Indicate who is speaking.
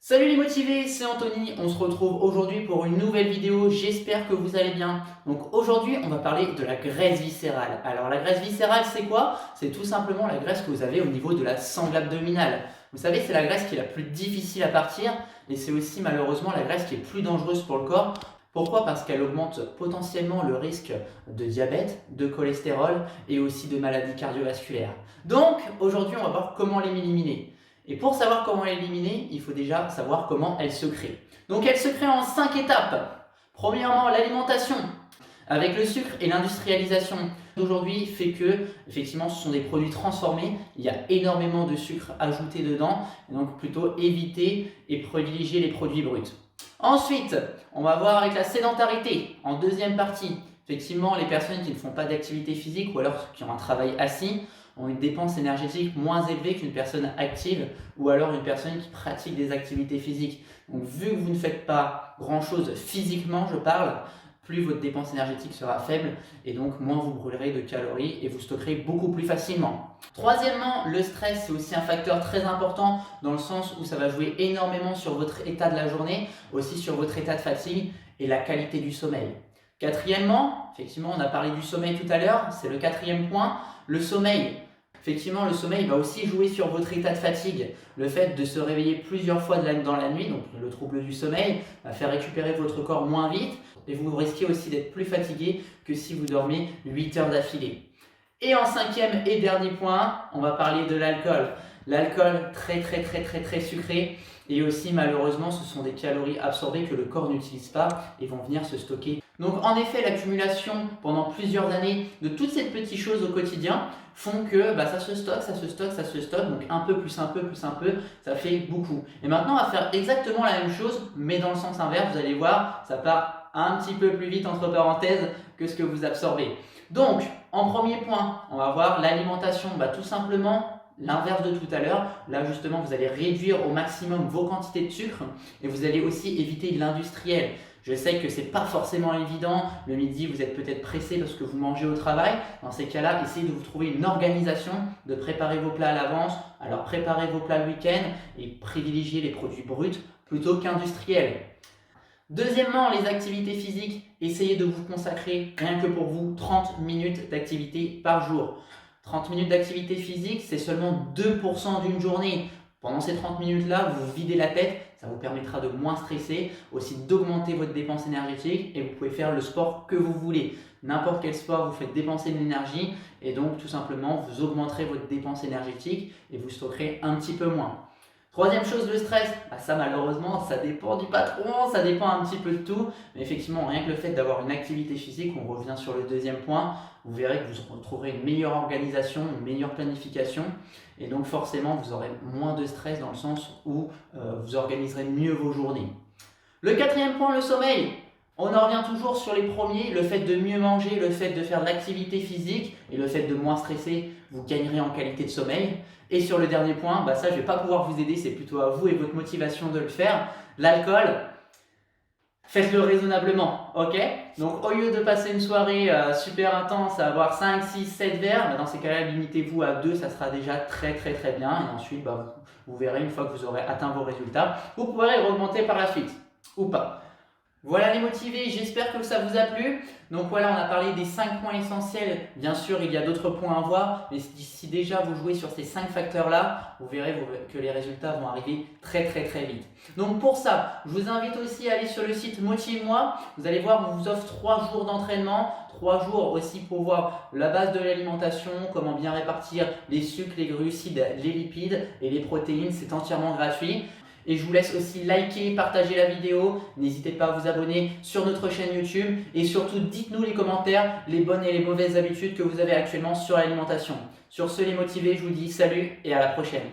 Speaker 1: Salut les motivés, c'est Anthony, on se retrouve aujourd'hui pour une nouvelle vidéo, j'espère que vous allez bien. Donc aujourd'hui on va parler de la graisse viscérale. Alors la graisse viscérale c'est quoi? C'est tout simplement la graisse que vous avez au niveau de la sangle abdominale. Vous savez, c'est la graisse qui est la plus difficile à partir et c'est aussi malheureusement la graisse qui est plus dangereuse pour le corps. Pourquoi? Parce qu'elle augmente potentiellement le risque de diabète, de cholestérol et aussi de maladies cardiovasculaires. Donc aujourd'hui on va voir comment l'éliminer. Et pour savoir comment l'éliminer, il faut déjà savoir comment elle se crée. Donc elle se crée en 5 étapes. Premièrement, l'alimentation, avec le sucre et l'industrialisation d'aujourd'hui fait que, effectivement, ce sont des produits transformés. Il y a énormément de sucre ajouté dedans, donc plutôt éviter et privilégier les produits bruts. Ensuite, on va voir avec la sédentarité, en deuxième partie. Effectivement, les personnes qui ne font pas d'activité physique ou alors qui ont un travail assis ont une dépense énergétique moins élevée qu'une personne active ou alors une personne qui pratique des activités physiques. Donc vu que vous ne faites pas grand chose physiquement, je parle, plus votre dépense énergétique sera faible et donc moins vous brûlerez de calories et vous stockerez beaucoup plus facilement. Troisièmement, le stress c'est aussi un facteur très important dans le sens où ça va jouer énormément sur votre état de la journée, aussi sur votre état de fatigue et la qualité du sommeil. Quatrièmement, effectivement on a parlé du sommeil tout à l'heure, c'est le quatrième point, le sommeil. Effectivement, le sommeil va aussi jouer sur votre état de fatigue. Le fait de se réveiller plusieurs fois dans la nuit, donc le trouble du sommeil, va faire récupérer votre corps moins vite et vous risquez aussi d'être plus fatigué que si vous dormez 8 heures d'affilée. Et en cinquième et dernier point, on va parler de l'alcool. L'alcool très sucré et aussi malheureusement ce sont des calories absorbées que le corps n'utilise pas et vont venir se stocker. Donc en effet l'accumulation pendant plusieurs années de toutes ces petites choses au quotidien font que ça se stocke, donc un peu, ça fait beaucoup. Et maintenant on va faire exactement la même chose mais dans le sens inverse, vous allez voir, ça part un petit peu plus vite entre parenthèses que ce que vous absorbez. Donc en premier point, on va voir l'alimentation, tout simplement l'inverse de tout à l'heure. Là justement vous allez réduire au maximum vos quantités de sucre et vous allez aussi éviter l'industriel. Je sais que ce n'est pas forcément évident, le midi vous êtes peut-être pressé parce que vous mangez au travail. Dans ces cas-là, essayez de vous trouver une organisation, de préparer vos plats à l'avance. Alors préparez vos plats le week-end et privilégiez les produits bruts plutôt qu'industriels. Deuxièmement, les activités physiques, essayez de vous consacrer rien que pour vous 30 minutes d'activité par jour. 30 minutes d'activité physique, c'est seulement 2% d'une journée. Pendant ces 30 minutes-là, vous videz la tête, ça vous permettra de moins stresser, aussi d'augmenter votre dépense énergétique et vous pouvez faire le sport que vous voulez. N'importe quel sport vous fait dépenser de l'énergie et donc tout simplement vous augmenterez votre dépense énergétique et vous stockerez un petit peu moins. Troisième chose, le stress, ça malheureusement ça dépend du patron, ça dépend un petit peu de tout, mais effectivement rien que le fait d'avoir une activité physique, on revient sur le deuxième point, vous verrez que vous retrouverez une meilleure organisation, une meilleure planification et donc forcément vous aurez moins de stress dans le sens où vous organiserez mieux vos journées. Le quatrième point, le sommeil. On en revient toujours sur les premiers, le fait de mieux manger, le fait de faire de l'activité physique et le fait de moins stresser, vous gagnerez en qualité de sommeil. Et sur le dernier point, ça je ne vais pas pouvoir vous aider, c'est plutôt à vous et votre motivation de le faire. L'alcool, faites-le raisonablement, ok? Donc au lieu de passer une soirée super intense à avoir 5, 6, 7 verres, dans ces cas-là, limitez-vous à 2, ça sera déjà très bien. Et ensuite, vous verrez une fois que vous aurez atteint vos résultats, vous pourrez augmenter par la suite, ou pas. Voilà les motivés, j'espère que ça vous a plu. Donc voilà, on a parlé des 5 points essentiels. Bien sûr, il y a d'autres points à voir, mais si déjà vous jouez sur ces 5 facteurs-là, vous verrez que les résultats vont arriver très vite. Donc pour ça, je vous invite aussi à aller sur le site Motive-moi. Vous allez voir, on vous offre 3 jours d'entraînement, 3 jours aussi pour voir la base de l'alimentation, comment bien répartir les sucres, les glucides, les lipides et les protéines. C'est entièrement gratuit. Et je vous laisse aussi liker, partager la vidéo. N'hésitez pas à vous abonner sur notre chaîne YouTube. Et surtout, dites-nous les commentaires, les bonnes et les mauvaises habitudes que vous avez actuellement sur l'alimentation. Sur ce, les motivés, je vous dis salut et à la prochaine.